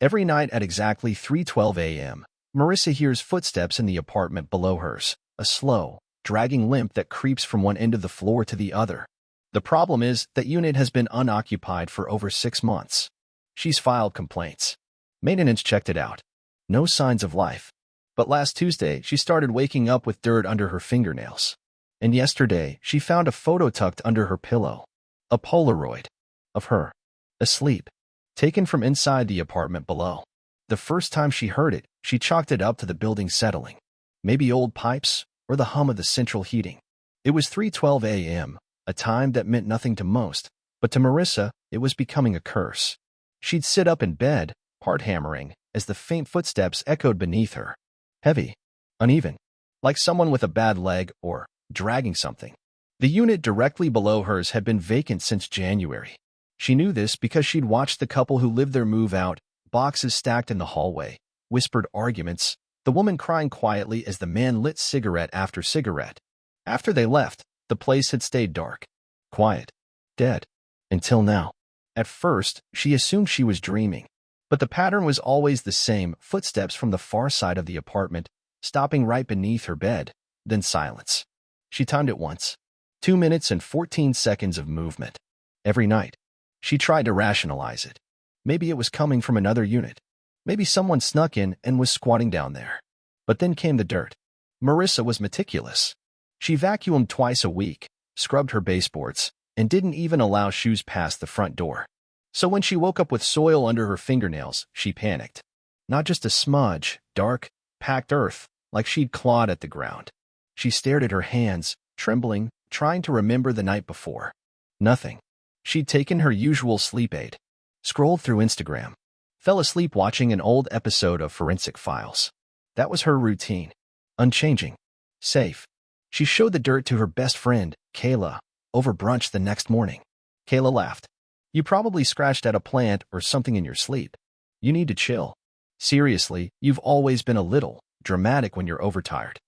Every night at exactly 3:12 a.m., Marissa hears footsteps in the apartment below hers, a slow, dragging limp that creeps from one end of the floor to the other. The problem is that unit has been unoccupied for over 6 months. She's filed complaints. Maintenance checked it out. No signs of life. But last Tuesday, she started waking up with dirt under her fingernails. And yesterday, she found a photo tucked under her pillow. A Polaroid. Of her. Asleep. Taken from inside the apartment below. The first time she heard it, she chalked it up to the building settling. Maybe old pipes, or the hum of the central heating. It was 3:12 a.m., a time that meant nothing to most, but to Marissa, it was becoming a curse. She'd sit up in bed, heart hammering, as the faint footsteps echoed beneath her. Heavy. Uneven. Like someone with a bad leg or dragging something. The unit directly below hers had been vacant since January. She knew this because she'd watched the couple who lived there move out, boxes stacked in the hallway, whispered arguments, the woman crying quietly as the man lit cigarette after cigarette. After they left, the place had stayed dark, quiet, dead, until now. At first, she assumed she was dreaming. But the pattern was always the same, footsteps from the far side of the apartment, stopping right beneath her bed, then silence. She timed it once. 2 minutes and 14 seconds of movement. Every night. She tried to rationalize it. Maybe it was coming from another unit. Maybe someone snuck in and was squatting down there. But then came the dirt. Marissa was meticulous. She vacuumed twice a week, scrubbed her baseboards, and didn't even allow shoes past the front door. So when she woke up with soil under her fingernails, she panicked. Not just a smudge, dark, packed earth, like she'd clawed at the ground. She stared at her hands, trembling, trying to remember the night before. Nothing. She'd taken her usual sleep aid, scrolled through Instagram, fell asleep watching an old episode of Forensic Files. That was her routine. Unchanging. Safe. She showed the dirt to her best friend, Kayla, over brunch the next morning. Kayla laughed. You probably scratched at a plant or something in your sleep. You need to chill. Seriously, you've always been a little dramatic when you're overtired.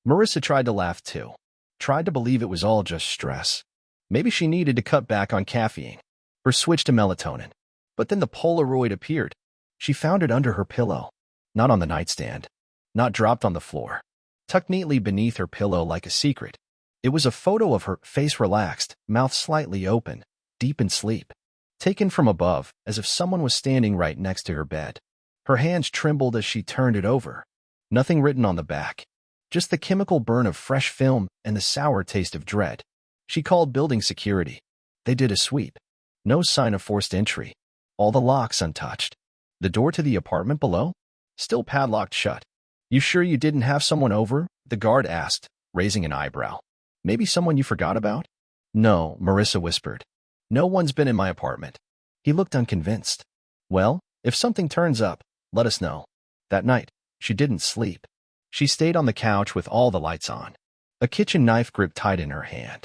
Marissa tried to laugh too. Tried to believe it was all just stress. Maybe she needed to cut back on caffeine, or switch to melatonin. But then the Polaroid appeared. She found it under her pillow. Not on the nightstand. Not dropped on the floor. Tucked neatly beneath her pillow like a secret. It was a photo of her, face relaxed, mouth slightly open, deep in sleep. Taken from above, as if someone was standing right next to her bed. Her hands trembled as she turned it over. Nothing written on the back. Just the chemical burn of fresh film and the sour taste of dread. She called building security. They did a sweep. No sign of forced entry. All the locks untouched. The door to the apartment below? Still padlocked shut. You sure you didn't have someone over? The guard asked, raising an eyebrow. Maybe someone you forgot about? No, Marissa whispered. No one's been in my apartment. He looked unconvinced. Well, if something turns up, let us know. That night, she didn't sleep. She stayed on the couch with all the lights on. A kitchen knife gripped tight in her hand.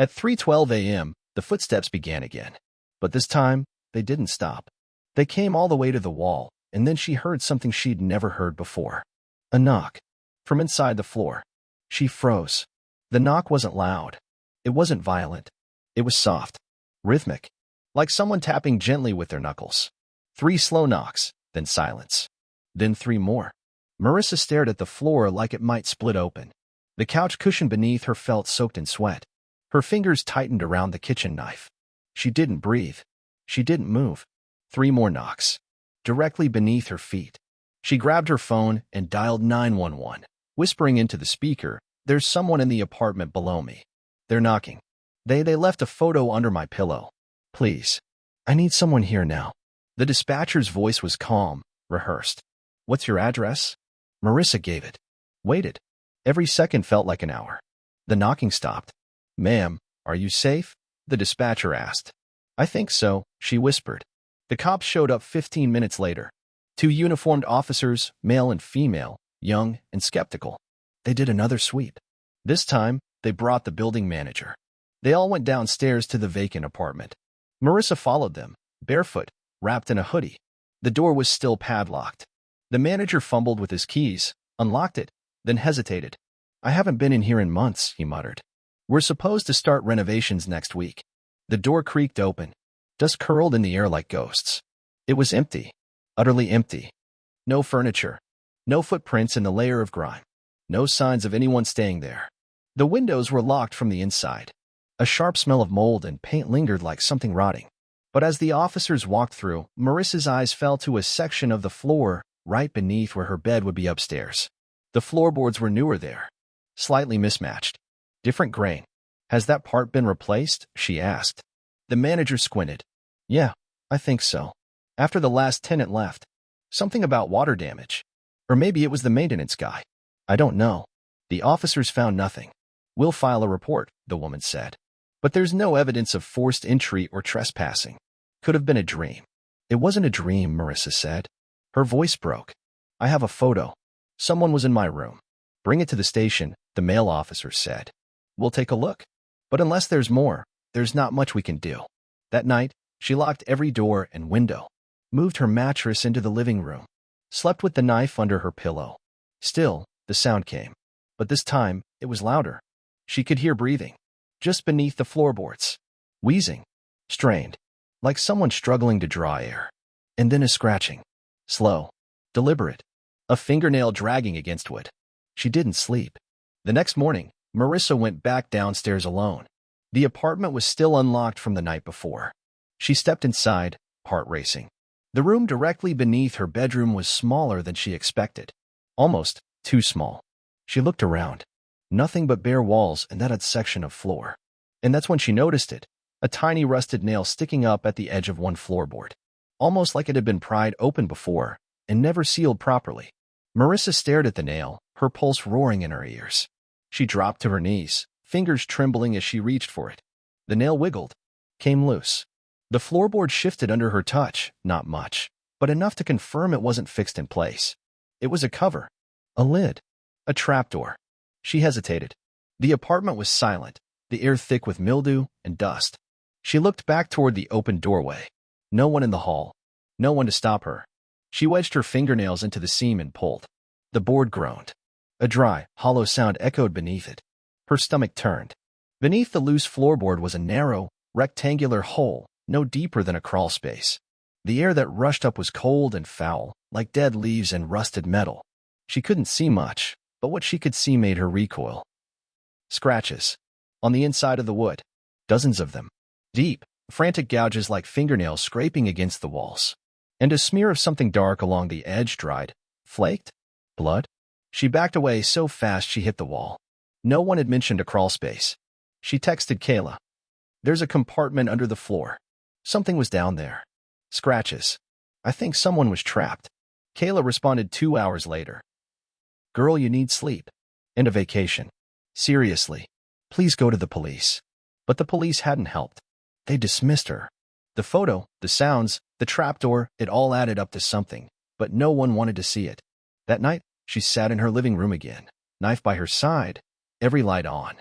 At 3:12 a.m., the footsteps began again. But this time, they didn't stop. They came all the way to the wall, and then she heard something she'd never heard before. A knock. From inside the floor. She froze. The knock wasn't loud. It wasn't violent. It was soft. Rhythmic. Like someone tapping gently with their knuckles. 3 slow knocks, then silence. Then 3 more. Marissa stared at the floor like it might split open. The couch cushion beneath her felt soaked in sweat. Her fingers tightened around the kitchen knife. She didn't breathe. She didn't move. 3 more knocks. Directly beneath her feet. She grabbed her phone and dialed 911, whispering into the speaker, "There's someone in the apartment below me. They're knocking. They left a photo under my pillow. Please. I need someone here now." The dispatcher's voice was calm, rehearsed. "What's your address?" Marissa gave it. Waited. Every second felt like an hour. The knocking stopped. "Ma'am, are you safe?" the dispatcher asked. "I think so," she whispered. The cops showed up 15 minutes later. 2 uniformed officers, male and female, young and skeptical. They did another sweep. This time, they brought the building manager. They all went downstairs to the vacant apartment. Marissa followed them, barefoot, wrapped in a hoodie. The door was still padlocked. The manager fumbled with his keys, unlocked it, then hesitated. "I haven't been in here in months," he muttered. "We're supposed to start renovations next week." The door creaked open. Dust curled in the air like ghosts. It was empty. Utterly empty. No furniture. No footprints in the layer of grime. No signs of anyone staying there. The windows were locked from the inside. A sharp smell of mold and paint lingered like something rotting. But as the officers walked through, Marissa's eyes fell to a section of the floor right beneath where her bed would be upstairs. The floorboards were newer there, slightly mismatched. Different grain. Has that part been replaced? She asked. The manager squinted. Yeah, I think so. After the last tenant left. Something about water damage. Or maybe it was the maintenance guy. I don't know. The officers found nothing. We'll file a report, the woman said. But there's no evidence of forced entry or trespassing. Could have been a dream. It wasn't a dream, Marissa said. Her voice broke. I have a photo. Someone was in my room. Bring it to the station, the male officer said. We'll take a look. But unless there's more, there's not much we can do. That night, she locked every door and window, moved her mattress into the living room, slept with the knife under her pillow. Still, the sound came. But this time, it was louder. She could hear breathing, just beneath the floorboards. Wheezing. Strained. Like someone struggling to draw air. And then a scratching. Slow. Deliberate. A fingernail dragging against wood. She didn't sleep. The next morning, Marissa went back downstairs alone. The apartment was still unlocked from the night before. She stepped inside, heart racing. The room directly beneath her bedroom was smaller than she expected. Almost too small. She looked around. Nothing but bare walls and that odd section of floor. And that's when she noticed it. A tiny rusted nail sticking up at the edge of one floorboard. Almost like it had been pried open before and never sealed properly. Marissa stared at the nail, her pulse roaring in her ears. She dropped to her knees, fingers trembling as she reached for it. The nail wiggled, came loose. The floorboard shifted under her touch, not much, but enough to confirm it wasn't fixed in place. It was a cover, a lid, a trapdoor. She hesitated. The apartment was silent, the air thick with mildew and dust. She looked back toward the open doorway. No one in the hall. No one to stop her. She wedged her fingernails into the seam and pulled. The board groaned. A dry, hollow sound echoed beneath it. Her stomach turned. Beneath the loose floorboard was a narrow, rectangular hole, no deeper than a crawl space. The air that rushed up was cold and foul, like dead leaves and rusted metal. She couldn't see much, but what she could see made her recoil. Scratches. On the inside of the wood. Dozens of them. Deep, frantic gouges like fingernails scraping against the walls. And a smear of something dark along the edge dried. Flaked? Blood? She backed away so fast she hit the wall. No one had mentioned a crawl space. She texted Kayla. There's a compartment under the floor. Something was down there. Scratches. I think someone was trapped. Kayla responded 2 hours later. Girl, you need sleep. And a vacation. Seriously. Please go to the police. But the police hadn't helped. They dismissed her. The photo, the sounds, the trapdoor, it all added up to something, but no one wanted to see it. That night, she sat in her living room again, knife by her side, every light on.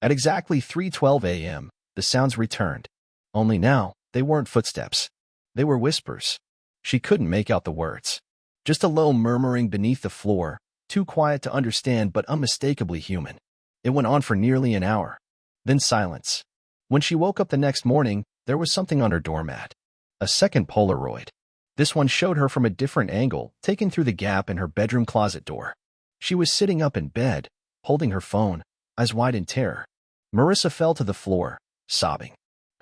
At exactly 3:12 a.m., the sounds returned. Only now, they weren't footsteps. They were whispers. She couldn't make out the words. Just a low murmuring beneath the floor, too quiet to understand but unmistakably human. It went on for nearly an hour. Then silence. When she woke up the next morning, there was something on her doormat. A second Polaroid. This one showed her from a different angle, taken through the gap in her bedroom closet door. She was sitting up in bed, holding her phone, eyes wide in terror. Marissa fell to the floor, sobbing.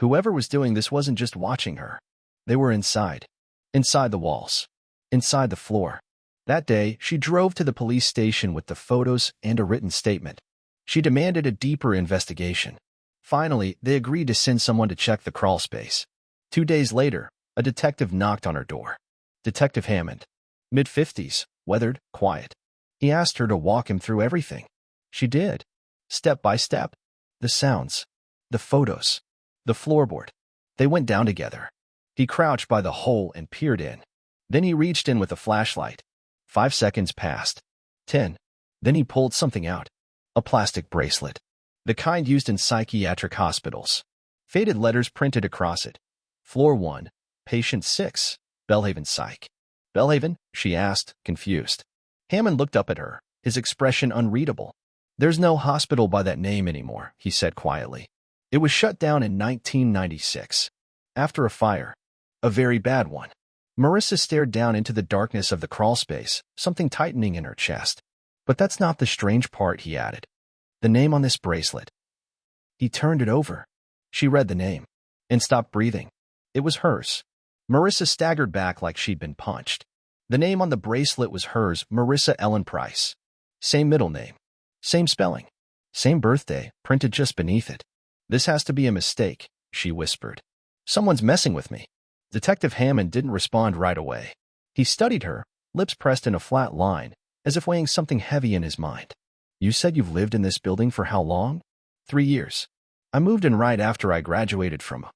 Whoever was doing this wasn't just watching her. They were inside. Inside the walls. Inside the floor. That day, she drove to the police station with the photos and a written statement. She demanded a deeper investigation. Finally, they agreed to send someone to check the crawl space. 2 days later, a detective knocked on her door. Detective Hammond. Mid-50s, weathered, quiet. He asked her to walk him through everything. She did. Step by step. The sounds. The photos. The floorboard. They went down together. He crouched by the hole and peered in. Then he reached in with a flashlight. 5 seconds passed. 10. Then he pulled something out. A plastic bracelet. The kind used in psychiatric hospitals. Faded letters printed across it. Floor 1, Patient 6, Belhaven Psych. Belhaven? She asked, confused. Hammond looked up at her, his expression unreadable. There's no hospital by that name anymore, he said quietly. It was shut down in 1996. After a fire. A very bad one. Marissa stared down into the darkness of the crawlspace, something tightening in her chest. But that's not the strange part, he added. The name on this bracelet. He turned it over. She read the name and stopped breathing. It was hers. Marissa staggered back like she'd been punched. The name on the bracelet was hers, Marissa Ellen Price. Same middle name. Same spelling. Same birthday, printed just beneath it. This has to be a mistake, she whispered. Someone's messing with me. Detective Hammond didn't respond right away. He studied her, lips pressed in a flat line, as if weighing something heavy in his mind. You said you've lived in this building for how long? 3 years. I moved in right after I graduated from...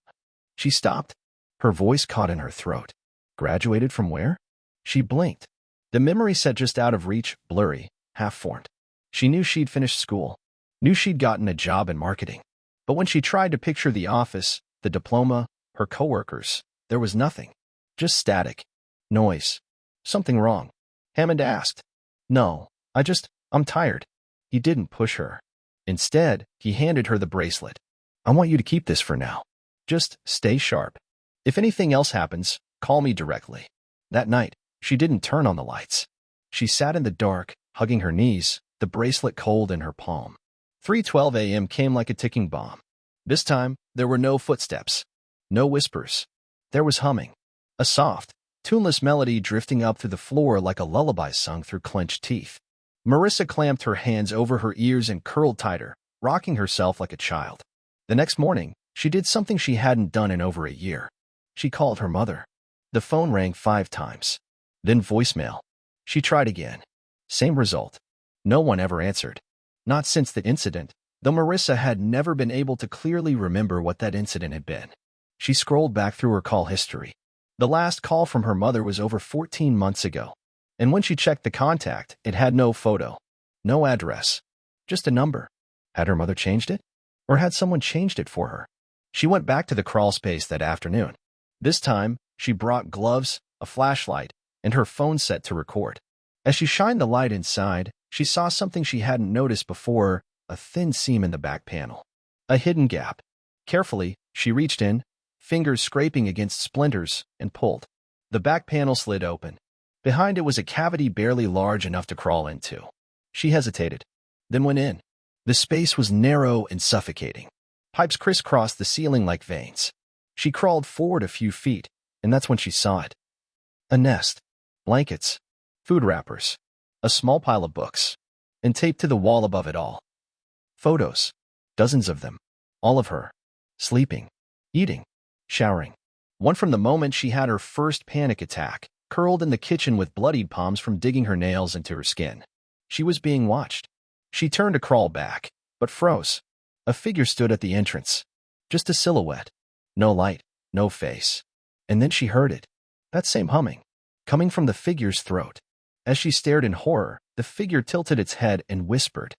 She stopped. Her voice caught in her throat. Graduated from where? She blinked. The memory set just out of reach, blurry, half-formed. She knew she'd finished school. Knew she'd gotten a job in marketing. But when she tried to picture the office, the diploma, her coworkers, there was nothing. Just static. Noise. Something wrong? Hammond asked. No, I'm tired. He didn't push her. Instead, he handed her the bracelet. I want you to keep this for now. Just stay sharp. If anything else happens, call me directly. That night, she didn't turn on the lights. She sat in the dark, hugging her knees, the bracelet cold in her palm. 3:12 a.m. came like a ticking bomb. This time, there were no footsteps. No whispers. There was humming. A soft, tuneless melody drifting up through the floor like a lullaby sung through clenched teeth. Marissa clamped her hands over her ears and curled tighter, rocking herself like a child. The next morning, she did something she hadn't done in over a year. She called her mother. The phone rang 5 times. Then voicemail. She tried again. Same result. No one ever answered. Not since the incident, though Marissa had never been able to clearly remember what that incident had been. She scrolled back through her call history. The last call from her mother was over 14 months ago. And when she checked the contact, it had no photo, no address, just a number. Had her mother changed it? Or had someone changed it for her? She went back to the crawlspace that afternoon. This time, she brought gloves, a flashlight, and her phone set to record. As she shined the light inside, she saw something she hadn't noticed before, a thin seam in the back panel. A hidden gap. Carefully, she reached in, fingers scraping against splinters, and pulled. The back panel slid open. Behind it was a cavity barely large enough to crawl into. She hesitated, then went in. The space was narrow and suffocating. Pipes crisscrossed the ceiling like veins. She crawled forward a few feet, and that's when she saw it. A nest. Blankets. Food wrappers. A small pile of books. And taped to the wall above it all. Photos. Dozens of them. All of her. Sleeping. Eating. Showering. One from the moment she had her first panic attack, curled in the kitchen with bloodied palms from digging her nails into her skin. She was being watched. She turned to crawl back, but froze. A figure stood at the entrance. Just a silhouette. No light, no face. And then she heard it. That same humming, coming from the figure's throat. As she stared in horror, the figure tilted its head and whispered.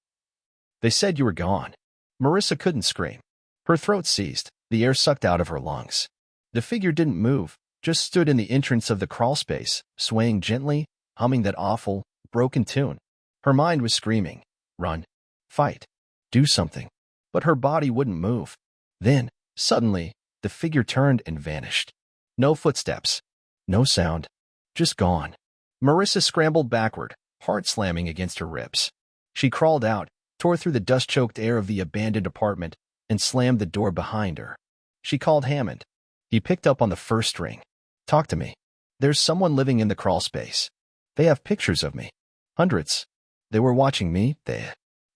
They said you were gone. Marissa couldn't scream. Her throat seized, the air sucked out of her lungs. The figure didn't move, just stood in the entrance of the crawlspace, swaying gently, humming that awful, broken tune. Her mind was screaming, run, fight, do something. But her body wouldn't move. Then, suddenly, the figure turned and vanished. No footsteps. No sound. Just gone. Marissa scrambled backward, heart slamming against her ribs. She crawled out, tore through the dust-choked air of the abandoned apartment, and slammed the door behind her. She called Hammond. He picked up on the first ring. Talk to me. There's someone living in the crawlspace. They have pictures of me. Hundreds. They were watching me.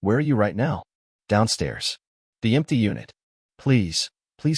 Where are you right now? Downstairs. The empty unit. Please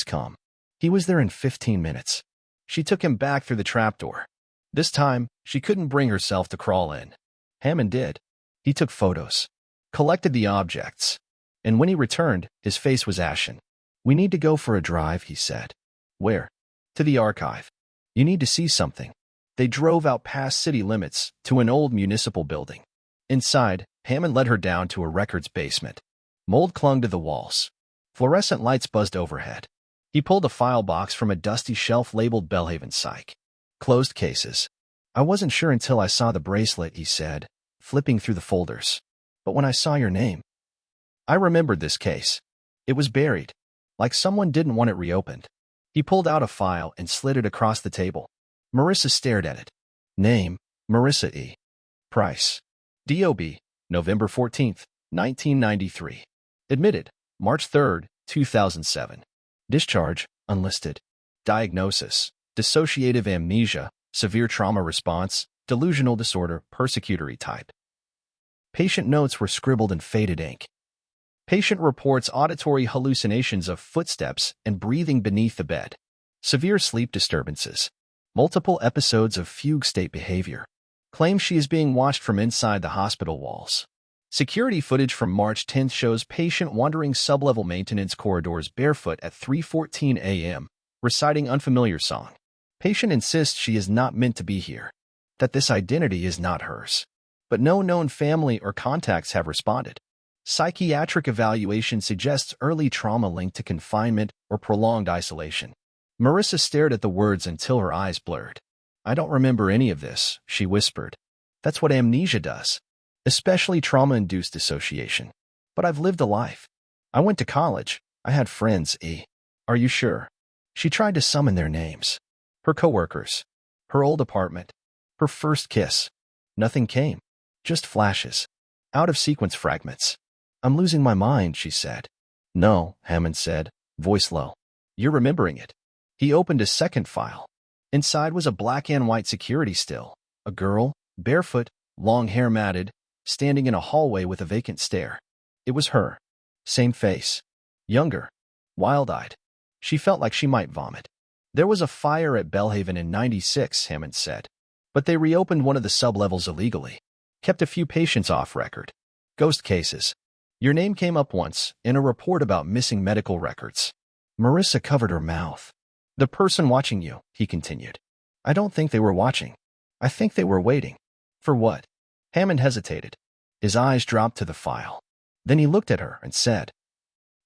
come. He was there in 15 minutes. She took him back through the trapdoor. This time, she couldn't bring herself to crawl in. Hammond did. He took photos. Collected the objects. And when he returned, his face was ashen. We need to go for a drive, he said. Where? To the archive. You need to see something. They drove out past city limits to an old municipal building. Inside, Hammond led her down to a records basement. Mold clung to the walls. Fluorescent lights buzzed overhead. He pulled a file box from a dusty shelf labeled Bellhaven Psych. Closed cases. I wasn't sure until I saw the bracelet, he said, flipping through the folders. But when I saw your name, I remembered this case. It was buried, like someone didn't want it reopened. He pulled out a file and slid it across the table. Marissa stared at it. Name, Marissa E. Price. DOB, November 14th, 1993. Admitted, March 3rd, 2007. Discharge, unlisted. Diagnosis, dissociative amnesia, severe trauma response, delusional disorder, persecutory type. Patient notes were scribbled in faded ink. Patient reports auditory hallucinations of footsteps and breathing beneath the bed. Severe sleep disturbances. Multiple episodes of fugue state behavior. Claims she is being watched from inside the hospital walls. Security footage from March 10th shows patient wandering sublevel maintenance corridors barefoot at 3:14 a.m., reciting unfamiliar song. Patient insists she is not meant to be here, that this identity is not hers. But no known family or contacts have responded. Psychiatric evaluation suggests early trauma linked to confinement or prolonged isolation. Marissa stared at the words until her eyes blurred. I don't remember any of this, she whispered. That's what amnesia does, especially trauma-induced dissociation. But I've lived a life. I went to college. I had friends, E. Are you sure? She tried to summon their names. Her coworkers. Her old apartment. Her first kiss. Nothing came. Just flashes. Out-of-sequence fragments. I'm losing my mind, she said. No, Hammond said, voice low. You're remembering it. He opened a second file. Inside was a black and white security still. A girl, barefoot, long hair matted, standing in a hallway with a vacant stare. It was her. Same face. Younger. Wild-eyed. She felt like she might vomit. There was a fire at Belhaven in '96, Hammond said. But they reopened one of the sublevels illegally. Kept a few patients off record. Ghost cases. Your name came up once, in a report about missing medical records. Marissa covered her mouth. The person watching you, he continued. I don't think they were watching. I think they were waiting. For what? Hammond hesitated. His eyes dropped to the file. Then he looked at her and said,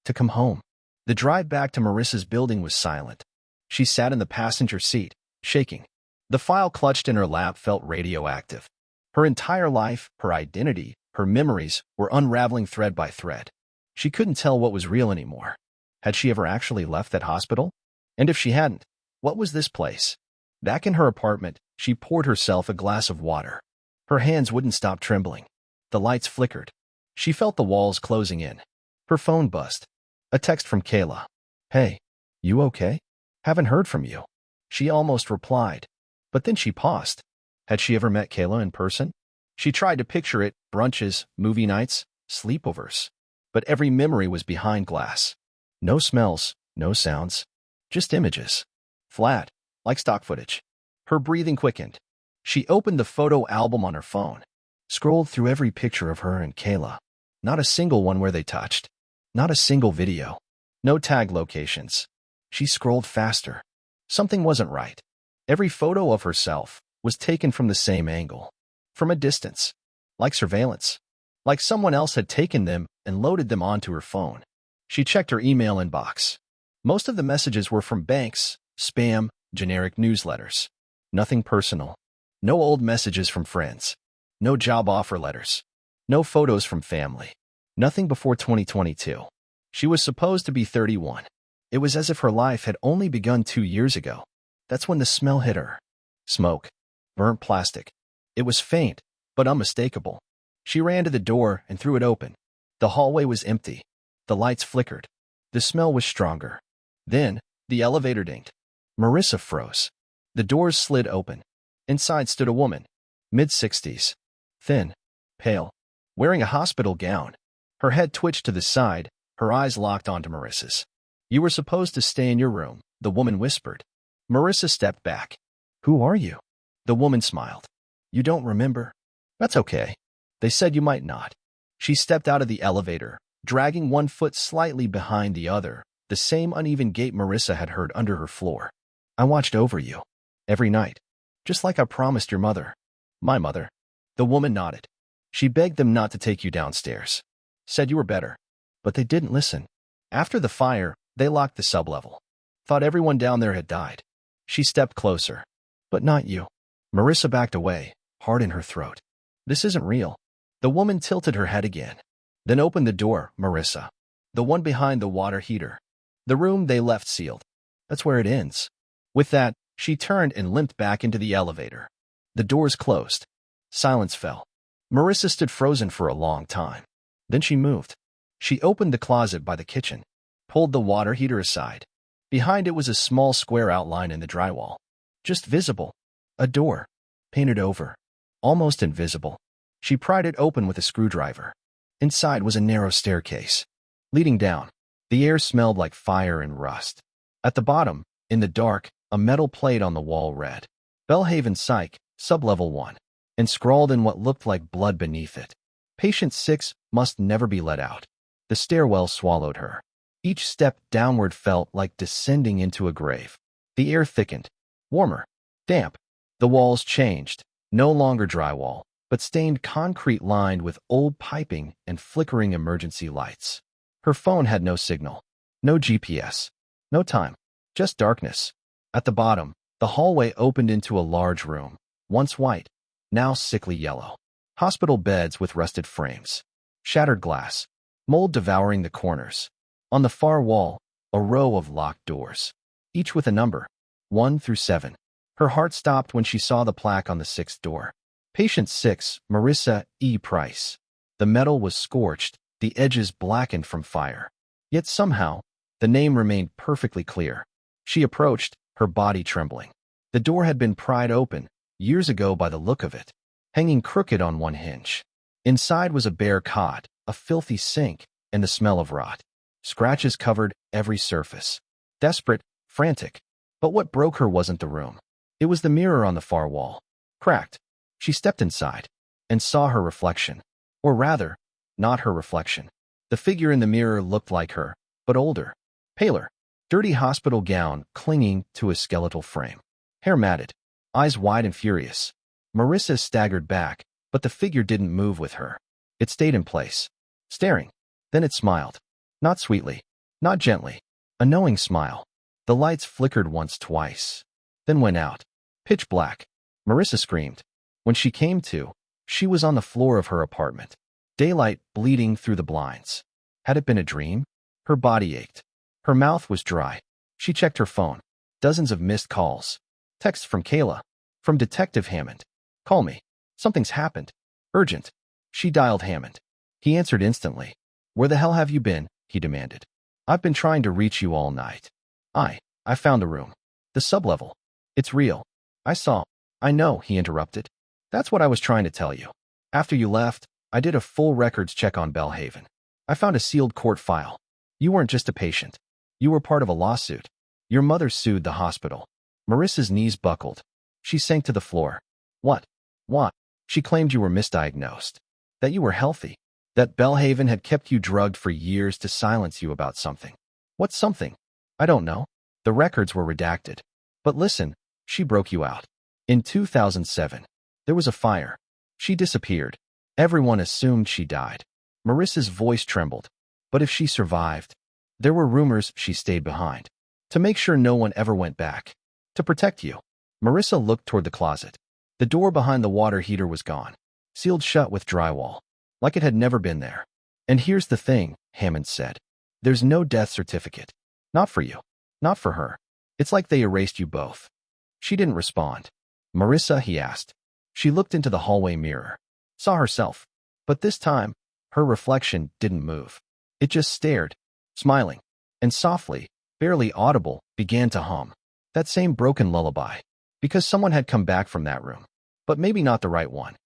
to come home. The drive back to Marissa's building was silent. She sat in the passenger seat, shaking. The file clutched in her lap felt radioactive. Her entire life, her identity, her memories were unraveling thread by thread. She couldn't tell what was real anymore. Had she ever actually left that hospital? And if she hadn't, what was this place? Back in her apartment, she poured herself a glass of water. Her hands wouldn't stop trembling. The lights flickered. She felt the walls closing in. Her phone buzzed. A text from Kayla. Hey, you okay? Haven't heard from you. She almost replied. But then she paused. Had she ever met Kayla in person? She tried to picture it, brunches, movie nights, sleepovers. But every memory was behind glass. No smells, no sounds. Just images. Flat, like stock footage. Her breathing quickened. She opened the photo album on her phone. Scrolled through every picture of her and Kayla. Not a single one where they touched. Not a single video. No tag locations. She scrolled faster. Something wasn't right. Every photo of herself was taken from the same angle. From a distance. Like surveillance. Like someone else had taken them and loaded them onto her phone. She checked her email inbox. Most of the messages were from banks, spam, generic newsletters. Nothing personal. No old messages from friends. No job offer letters. No photos from family. Nothing before 2022. She was supposed to be 31. It was as if her life had only begun 2 years ago. That's when the smell hit her. Smoke. Burnt plastic. It was faint, but unmistakable. She ran to the door and threw it open. The hallway was empty. The lights flickered. The smell was stronger. Then, the elevator dinged. Marissa froze. The doors slid open. Inside stood a woman. Mid-60s. Thin. Pale. Wearing a hospital gown. Her head twitched to the side. Her eyes locked onto Marissa's. You were supposed to stay in your room, the woman whispered. Marissa stepped back. Who are you? The woman smiled. You don't remember? That's okay. They said you might not. She stepped out of the elevator, dragging one foot slightly behind the other, the same uneven gait Marissa had heard under her floor. I watched over you. Every night. Just like I promised your mother. My mother. The woman nodded. She begged them not to take you downstairs. Said you were better. But they didn't listen. After the fire, they locked the sublevel. Thought everyone down there had died. She stepped closer. But not you. Marissa backed away, heart in her throat. This isn't real. The woman tilted her head again. Then opened the door, Marissa. The one behind the water heater. The room they left sealed. That's where it ends. With that, She turned and limped back into the elevator. The doors closed. Silence fell. Marissa stood frozen for a long time. Then she moved. She opened the closet by the kitchen, pulled the water heater aside. Behind it was a small square outline in the drywall. Just visible. A door. Painted over. Almost invisible. She pried it open with a screwdriver. Inside was a narrow staircase. Leading down. The air smelled like fire and rust. At the bottom, in the dark, a metal plate on the wall read, Belhaven Psych, Sublevel 1, and scrawled in what looked like blood beneath it, Patient 6 must never be let out. The stairwell swallowed her. Each step downward felt like descending into a grave. The air thickened. Warmer. Damp. The walls changed. No longer drywall, but stained concrete lined with old piping and flickering emergency lights. Her phone had no signal. No GPS. No time. Just darkness. At the bottom, the hallway opened into a large room, once white, now sickly yellow. Hospital beds with rusted frames. Shattered glass. Mold devouring the corners. On the far wall, a row of locked doors, each with a number, 1 through 7. Her heart stopped when she saw the plaque on the 6th door. Patient 6, Marissa E. Price. The metal was scorched, the edges blackened from fire. Yet somehow, the name remained perfectly clear. She approached, her body trembling. The door had been pried open, years ago by the look of it, hanging crooked on one hinge. Inside was a bare cot, a filthy sink, and the smell of rot. Scratches covered every surface. Desperate, frantic. But what broke her wasn't the room. It was the mirror on the far wall. Cracked. She stepped inside and saw her reflection. Or rather, not her reflection. The figure in the mirror looked like her, but older, paler. Dirty hospital gown clinging to a skeletal frame. Hair matted. Eyes wide and furious. Marissa staggered back, but the figure didn't move with her. It stayed in place, staring. Then it smiled. Not sweetly. Not gently. A knowing smile. The lights flickered once, twice. Then went out. Pitch black. Marissa screamed. When she came to, she was on the floor of her apartment. Daylight bleeding through the blinds. Had it been a dream? Her body ached. Her mouth was dry. She checked her phone. Dozens of missed calls. Texts from Kayla. From Detective Hammond. Call me. Something's happened. Urgent. She dialed Hammond. He answered instantly. Where the hell have you been? He demanded. I've been trying to reach you all night. I found the room. The sublevel. It's real. I know, he interrupted. That's what I was trying to tell you. After you left, I did a full records check on Belhaven. I found a sealed court file. You weren't just a patient. You were part of a lawsuit. Your mother sued the hospital. Marissa's knees buckled. She sank to the floor. What? She claimed you were misdiagnosed. That you were healthy. That Belhaven had kept you drugged for years to silence you about something. What something? I don't know. The records were redacted. But listen, she broke you out. In 2007, there was a fire. She disappeared. Everyone assumed she died. Marissa's voice trembled. But if she survived, there were rumors she stayed behind. To make sure no one ever went back. To protect you. Marissa looked toward the closet. The door behind the water heater was gone. Sealed shut with drywall. Like it had never been there. And here's the thing, Hammond said. There's no death certificate. Not for you. Not for her. It's like they erased you both. She didn't respond. Marissa, he asked. She looked into the hallway mirror. Saw herself. But this time, her reflection didn't move. It just stared, smiling, and softly, barely audible, began to hum. That same broken lullaby. Because someone had come back from that room. But maybe not the right one.